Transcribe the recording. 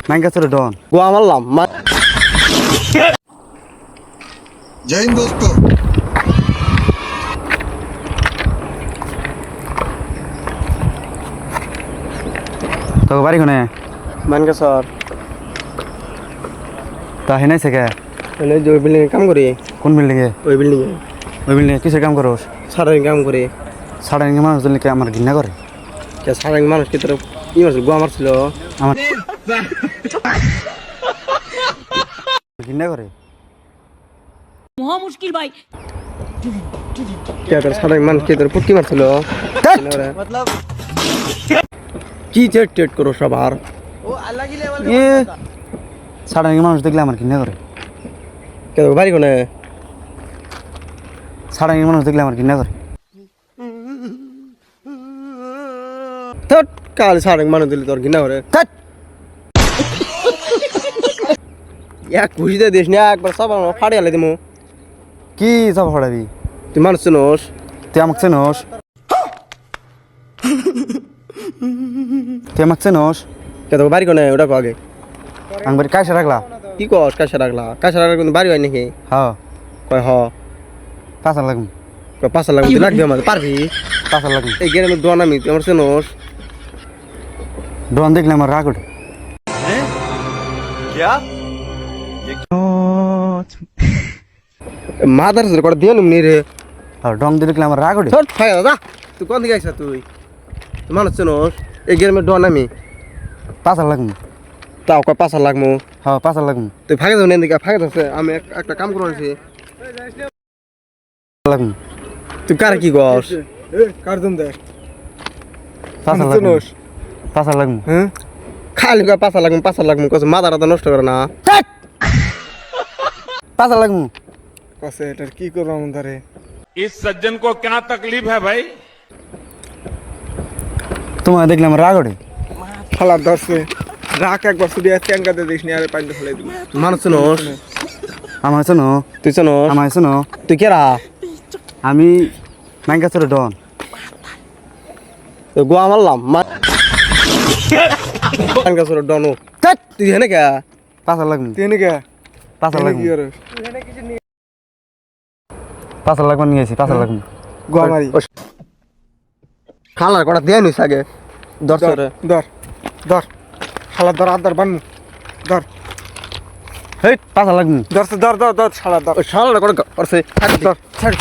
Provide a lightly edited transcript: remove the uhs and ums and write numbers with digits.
মাইঙ্গাসের ডন গোয়া মারলাম जय हिंद दोस्तों। তো বাড়ি কোনে মানকে স্যার তা হেনাই থেকে মানে যে বিল্ডিং কাম করি কোন বিল্ডিং এ ওই বিল্ডিং এ ওই বিল্ডিং এ কিসের কাম করোস সারাদিন কাম করি সাড়ে মানুষ দিলে আমার ঘৃণা করে কে সারাদিন মানুষ কি তোর ই মারছিল গোয়া মারছিল আমার ঘৃণা করে মহা মুশকিল ভাই কে তোর সারাদিন মানুষ কি তোর পুটকি মারছিল কি চেট টেট করো সবার এ সাড়ে মানুষ দেখলে আমার ঘৃণা করে কে তোর বাড়ি কোনে সাড়ে মানুষ দেখলে আমার ঘৃণা করে তোর কাল সারাদিন মানুষ দিলে তোর ঘৃণা করে ধ্যাৎ। এক খুশিতে দিস না একবার সব ফাড়ে আলে দিমু কি সব হড়াবি তুই মানুষ চিনোস তুই আমাকে চেনোস তুই আমাকে চেনোস কে তোর বাড়ি কোনে ওটা কো আগে আমি বাড়ি কায়সা রাখলা কি কস কাশা রাখলা কিন্তু বাড়ি হয় নাকি হ্যাঁ কয় হ 5 লাগুন কয় 5 লাখ লাগবে আমার পারবি 5 লাগুন এই গেলে দোয়া নামি তুই আমার চিনোস ডন দেখলে আমার রাগ ওঠে মাদার সে করে দিয়ে নি রে আর ডন দেখলে আমার রাগ ওঠে ছোট ফাই দাদা তুই কোন দিকে আইছা তুই মানুষ চিনোস এই গেলে দোয়া নামি 5 লাগুন তাও কয় 5 লাখ মু হ্যাঁ 5 লাগুন তুই ফাঁকে যাও দিকে ফাঁকে যাচ্ছে আমি একটা কাম করেছি লাগুন তুই কার কি গস কার দম দে 5 লাগুন 5 লাগুন হ্যাঁ খালি কয় 5 লাখ মু কস মাদারটা নষ্ট করে না 5 লাগুন কসে এটা কি করব আমারে इस सज्जन को क्या तकलीफ है भाई? তোমার দেখলে আমার রাগ ওঠে খালা ধরছে রাখ একবার শুধু চ্যাঙ্গাতে দিস নি আরে পানি ফেলে দিবি মানুষ চিনোস আমার চেনো তুই চিনোস আমার চেনো তুই কেরা আমি মাইঙ্গাসের ডন গোয়া মারলাম মানকাসর ডনো ধ্যাৎ। তুই হেনে কে 5 লাগুন তুই হেনে কে 5 লাগুন 5 লাগুন নিয়ে আসি 5 লাগুন গোয়া মারি খালার কটা দিয়ে নিস আগে দর্শরে ধর শালা ধর আদার বানমু ধর হেই 5 লাগুন ধর শালা ধর শালার কটা করছে ধর ছাড়